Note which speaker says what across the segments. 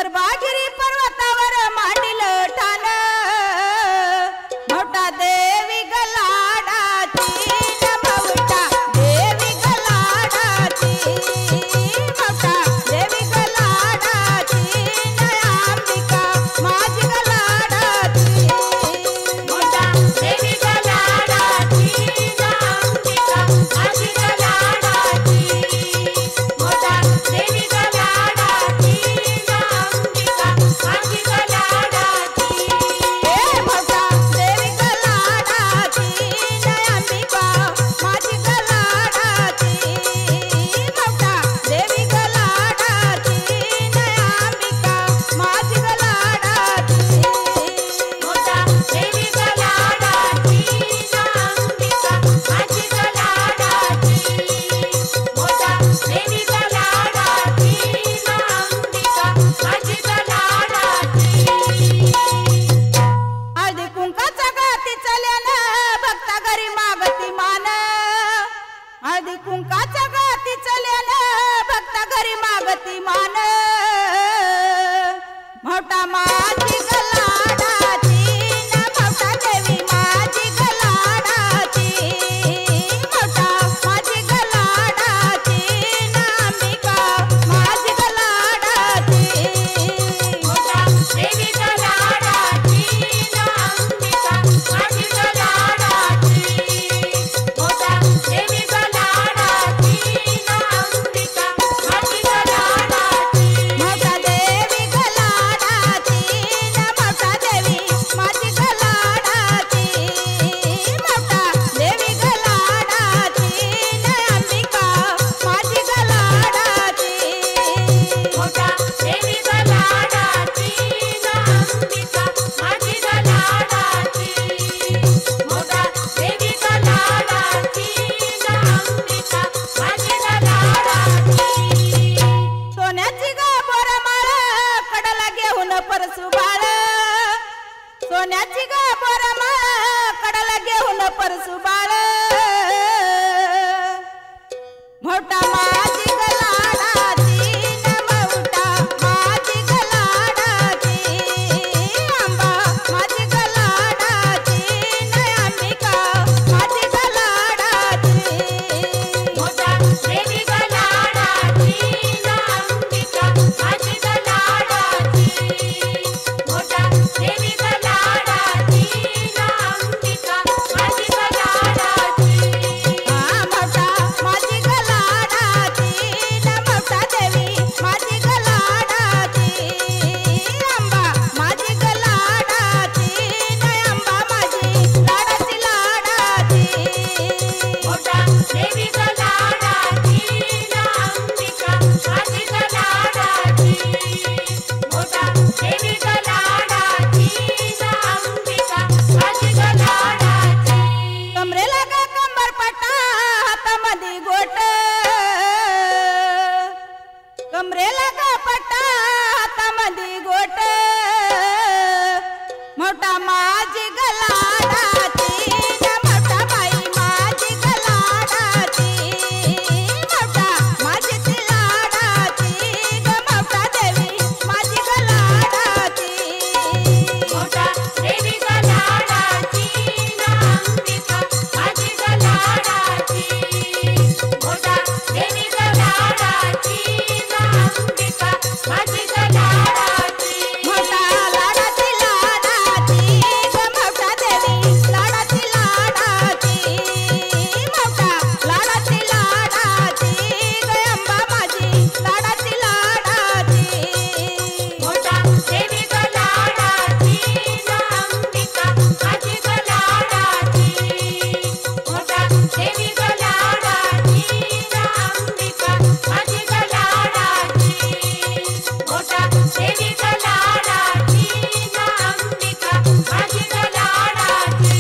Speaker 1: गर्भागिरी पर्वतावर मांडिल ठाण मोठा देवी गलाडाची मोठा देवी गलाडाची मोठा देवी गलाडाची अंबिका माझी गलाडाची
Speaker 2: मोठा देवी गलाडाची अंबिका माझी गलाडाची मोठा देवी गलाडाची अंबिका माझी गलाडाची
Speaker 1: हे मोठा देवी गलाडाची अंबिका माझी गलाडाची मोठा देवी गलाडाची अंबिका माझी गलाडाची
Speaker 2: मोठा देवी गलाडाची अंबिका माझी गलाडाची मोठा देवी गलाडाची अंबिका माझी गलाडाची
Speaker 1: हळदी कुंकाचा गाती चल्यानं भक्ता घरी मागती मान हळदी कुंकाचा गाती चल्यानं भक्ता घरी मागती मान मोठा माझी गलाडाची मोठा देवी माझी गलाडाची मोठा माझी गलाडाची अंबिका माझी गलाडाची
Speaker 2: मोठा देवी गलाडाची अंबिका माझी गलाडाची मोठा देवी गलाडाची अंबिका माझी गलाडाची
Speaker 1: मोठा देवी गलाडाची मोठा देवी माझी गलाडाची मोठा देवी गलाडाची अंबिका माझी गलाडाची
Speaker 2: मोठा देवी गलाडाची अंबिका माझी गलाडाची मोठा देवी गलाडाची अंबिका माझी गलाडाची
Speaker 1: सोन्याची ग बोरमाळ कडला घेऊन परसू बाळ सोन्याची ग बोरमाळ कडला घेऊन परसू बाळ मोठा माझी गलाडाची मोठा माझी गलाडाची अंबा माझी गलाडाची अंबिका माझी गलाडाची
Speaker 2: मोठा देवी गलाडाची अंबिका माझी गलाडाची मोठा देवी गलाडाची अंबिका माझी गलाडाची
Speaker 1: मोठा माझी गलाडाची मोठा देवी माझी गलाडाची अंबा माझी गलाडाची अंबा माझी लाडाची लाडाची
Speaker 2: मोठा देवी गलाडाची अंबिका माझी गलाडाची मोठा देवी गलाडाची अंबिका माझी गलाडाची
Speaker 1: कमरेला ग कंबरपट्टा हातामध्ये गोट कमरेला ग पट्टा हातामध्ये गोट मोठा माझी गलाडाची मोठा बाई माझी गलाडाची मोठा माझी ती लाडाची ग मोठा देवी माझी गलाडाची
Speaker 2: मोठा देवी गलाडाची अंबिका माझी गलाडाची मोठा देवी गलाडाची अंबिका माझी गलाडाची
Speaker 1: मोठा लाडाची लाडाची ग मोठा देवी लाडाची लाडाची मोठा लाडाची लाडाची ग अंबा माझी लाडाची लाडाची
Speaker 2: मोठा देवी गलाडाची अंबिका माझी गलाडाची मोठा देवी गलाडाची अंबिका माझी गलाडाची मोठा देवी गलाडाची अंबिका माझी गलाडाची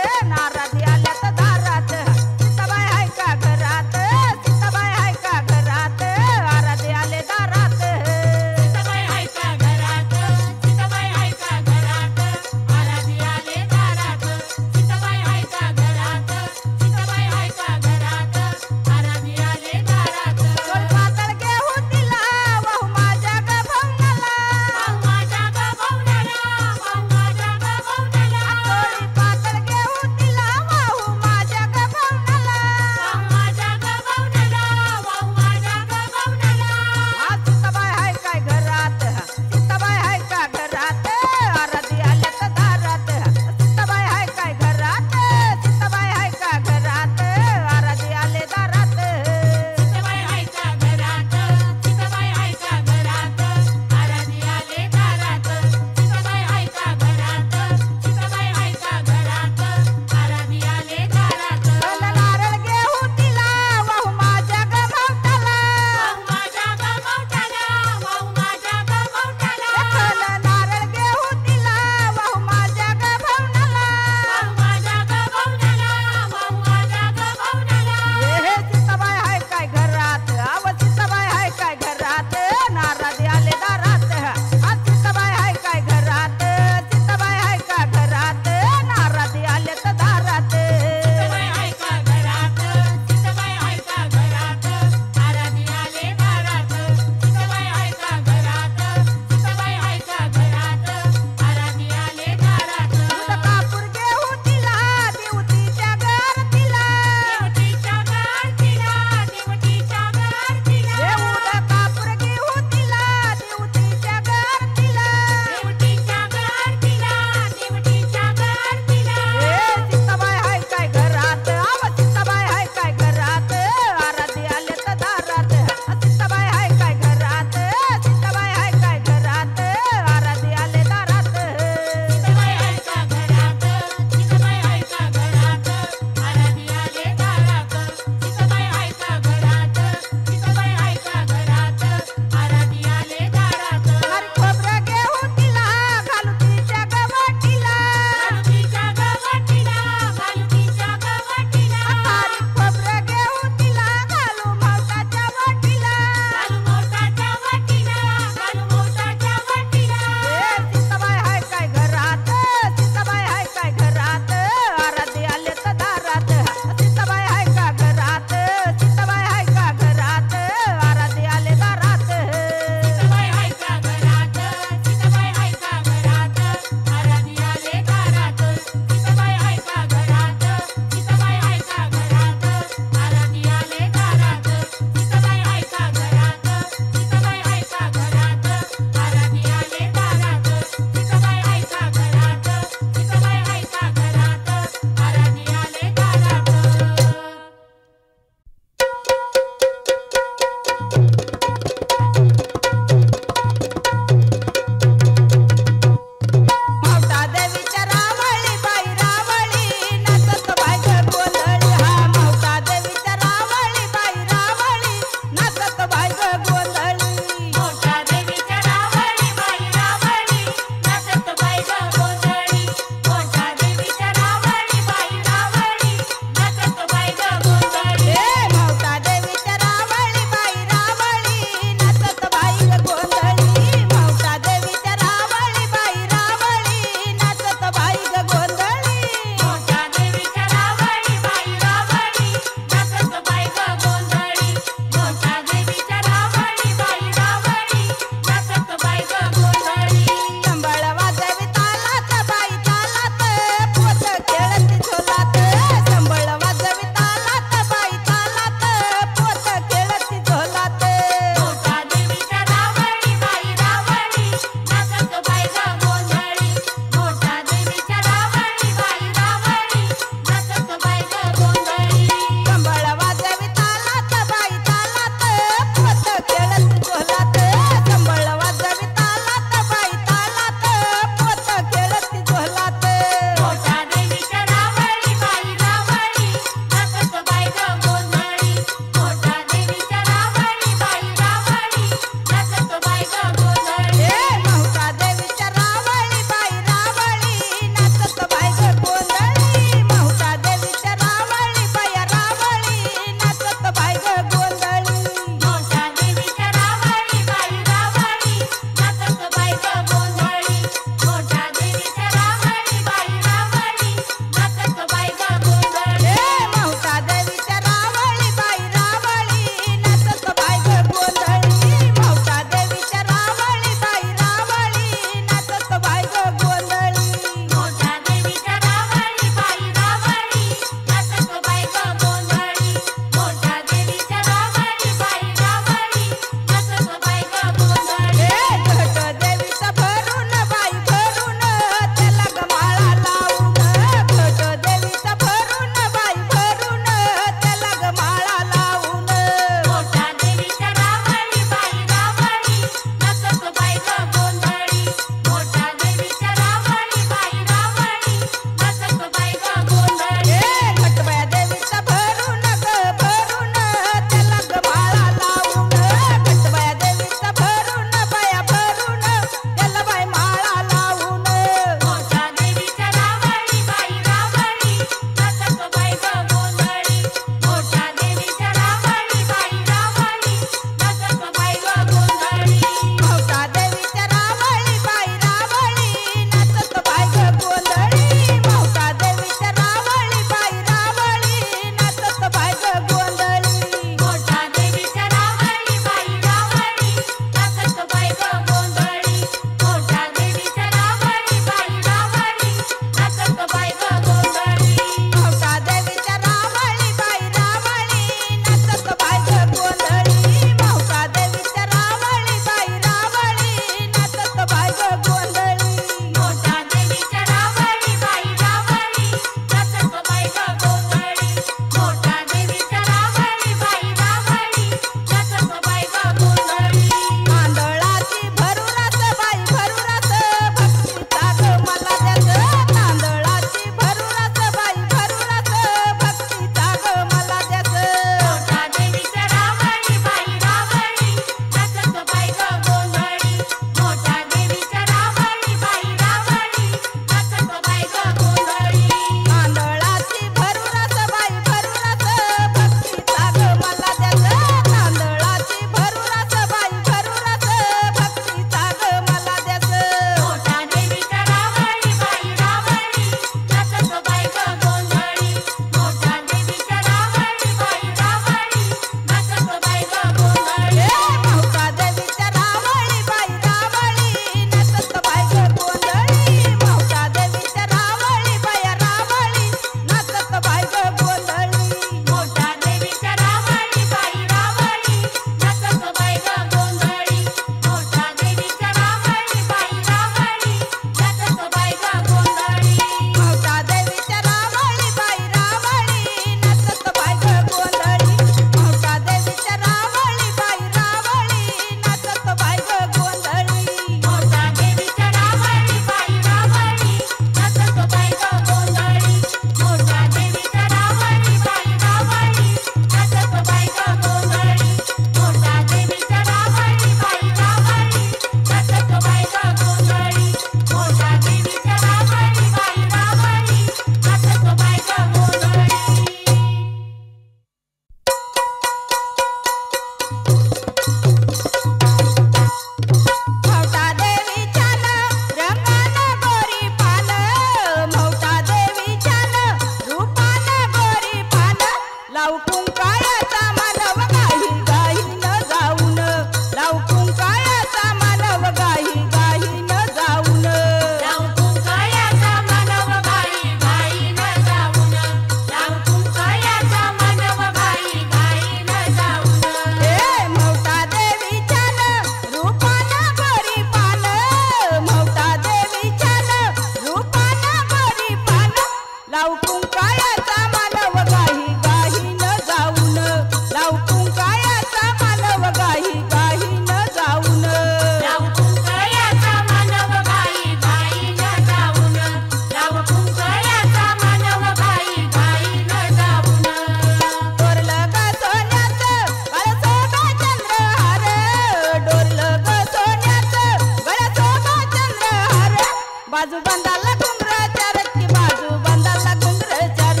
Speaker 1: बाजू बंदाला घुंगर चार की बाजू बंदाला घुंगर चार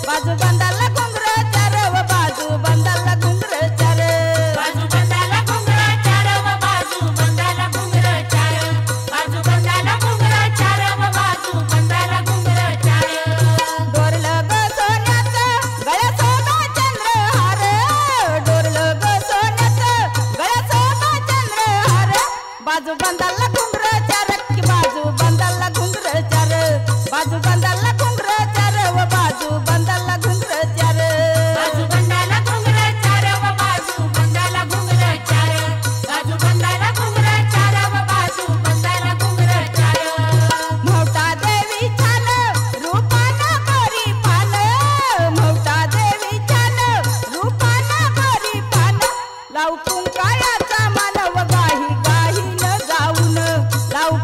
Speaker 1: बाजू बंदाला घुंगर चार व बाजू बंदाला घुंगर चार
Speaker 2: बाजू बंदाला घुंगर चार व बाजू बंदाला घुंगर चार बाजू बंदाला घुंगर चार व बाजू बंदाला घुंगर चार
Speaker 1: डोरलं ग सोन्याचं गळ्यासोबा चंद्रहार डोरलं ग सोन्याचं गळ्यासोबा चंद्रहार बाजू बंदाला घुंगर चार की बाजू बंदाला घुंगर चार बाजू बंदाला घुंगर चार व बाजू बंदाला घुंगर चार
Speaker 2: बाजू बंदाला घुंगर चार व बाजू बंदाला घुंगर चार बाजू बंदाला घुंगर चार व बाजू बंदाला घुंगर चार
Speaker 1: मोठा देवी छान रूपानं गोरी पान मोठा देवी छान रूपानं गोरी पान लावू कुंकाळाचा मानव गाही गाही न जाऊन लावू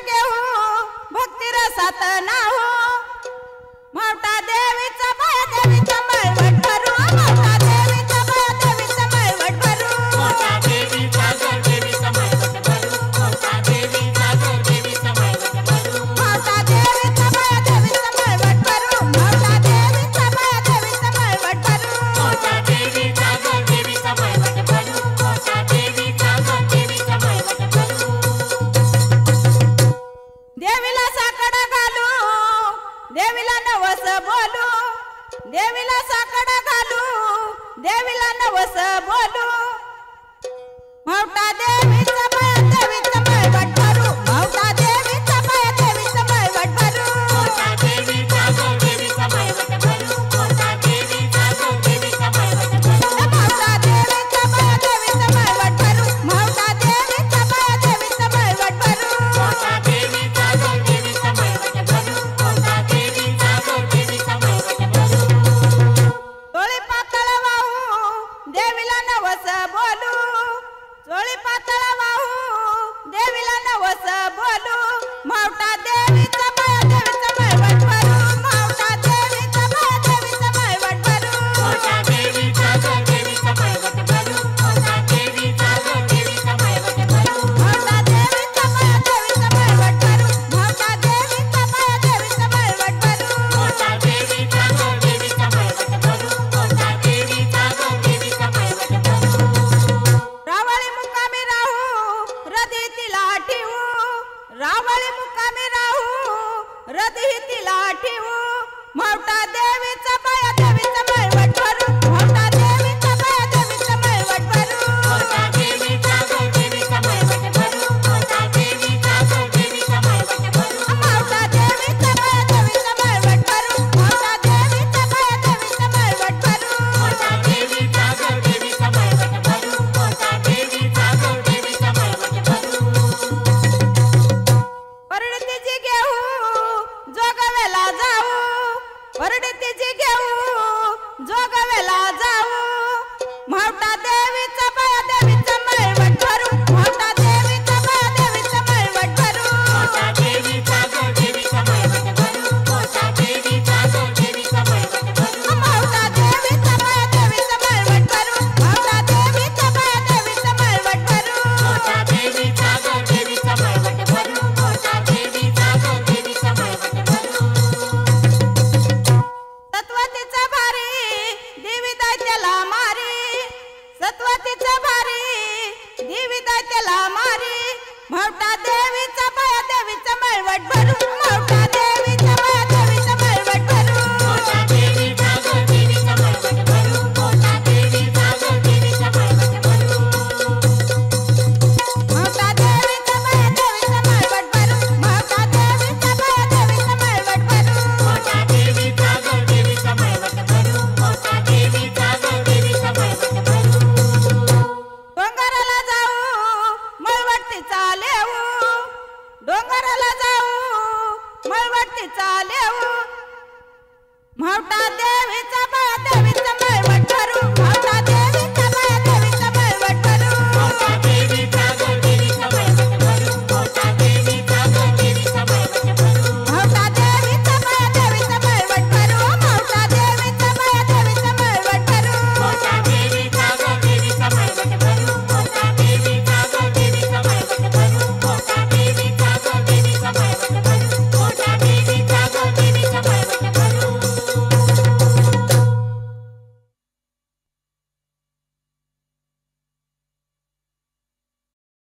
Speaker 1: घेऊ भक्ती रसात नाहू मावटा देवीचा बाया देवीचा मळवट भरू मावटा देवीचा बाया देवीचा मळवट भरू
Speaker 2: मोठा देवीचा गड देवीचा मळवट भरू मोठा देवीचा गड देवीचा मळवट भरू
Speaker 1: मावटा देवीचा बाया देवीचा मळवट भरू मावटा देवीचा बाया देवीचा मळवट भरू
Speaker 2: मोठा देवीचा गड देवीचा मळवट भरू मोठा देवीचा गड देवीचा मळवट भरू
Speaker 1: देवीला साकड घालू देवीला नवस बोलू देवीला साकड घालू देवीला नवस बोलू मावटा देवीचा बाया देवीचा मळवट भरू मावटा देवीचा बाया देवीचा मळवट भरू
Speaker 2: मोठा देवीचा गड देवीचा मळवट भरू मोठा देवीचा गड देवीचा मळवट भरू
Speaker 1: मावटा देवीचा बाया देवीचा मळवट भरू मावटा देवीचा बाया देवीचा मळवट भरू
Speaker 2: मोठा देवीचा गड देवीचा मळवट भरू मोठा देवीचा गड देवीचा मळवट भरू
Speaker 1: चोळी पातळ वाहू देवीला नवस बोलू चोळी पातळ वाहू देवीला नवस बोलू मावटा देवीचा बाया देवीचा मळवट भरू मावटा देवीचा बाया देवीचा मळवट भरू
Speaker 2: मोठा देवीचा गड देवीचा मळवट भरू मोठा देवीचा गड देवीचा मळवट भरू
Speaker 1: मावटा देवीचा बाया देवीचा मळवट भरू मावटा देवीचा बाया देवीचा मळवट भरू
Speaker 2: मोठा देवीचा गड देवीचा मळवट भरू मोठा देवीचा गड देवीचा मळवट भरू
Speaker 1: रावळी मुकामी राहू रदी तिला ठेवू रावळी मुकामी राहू रदी तिला ठेवू मावटा देवीचा बाया देवीचा मळवट भरू मावटा देवीचा बाया देवीचा मळवट भरू
Speaker 2: मोठा देवीचा गड देवीचा मळवट भरू मोठा देवीचा गड देवीचा मळवट भरू
Speaker 1: मावटा देवीचा बाया देवीचा मळवट भरू मावटा देवीचा बाया देवीचा मळवट भरू
Speaker 2: मोठा देवीचा गड देवीचा मळवट भरू मोठा देवीचा गड देवीचा मळवट भरू
Speaker 1: परडतीची घेऊ जोगवेला जाऊ परडतीची घेऊ जोगवेला जाऊ मावटा देवीचा बाया देवीचा मळवट भरू मावटा देवीचा बाया देवीचा मळवट भरू
Speaker 2: मोठा देवीचा गड देवीचा मळवट भरू मोठा देवीचा गड देवीचा मळवट भरू
Speaker 1: मावटा देवीचा बाया देवीचा मळवट भरू मावटा देवीचा बाया देवीचा मळवट भरू
Speaker 2: मोठा देवीचा गड देवीचा मळवट भरू मोठा देवीचा गड देवीचा मळवट भरू
Speaker 1: सत्वतीचा भारी देवी दैत्याला मारी सत्वतीचा भारी देवी दैत्याला मारी मावटा देवीचा बाया देवीचा मळवट भरू मावटा देवीचा बाया देवीचा मळवट भरू
Speaker 2: मोठा देवीचा गड देवीचा मळवट भरू मोठा देवीचा गड देवीचा मळवट भरू
Speaker 1: मावटा देवीचा बाया देवीचा मळवट भरू मावटा देवीचा बाया देवीचा मळवट भरू
Speaker 2: मोठा देवीचा गड देवीचा मळवट भरू मोठा देवीचा गड देवीचा मळवट भरू
Speaker 1: डोंगराला जाऊ मळवटी चालेऊ डोंगराला जाऊ मळवटी चालेऊ मावटा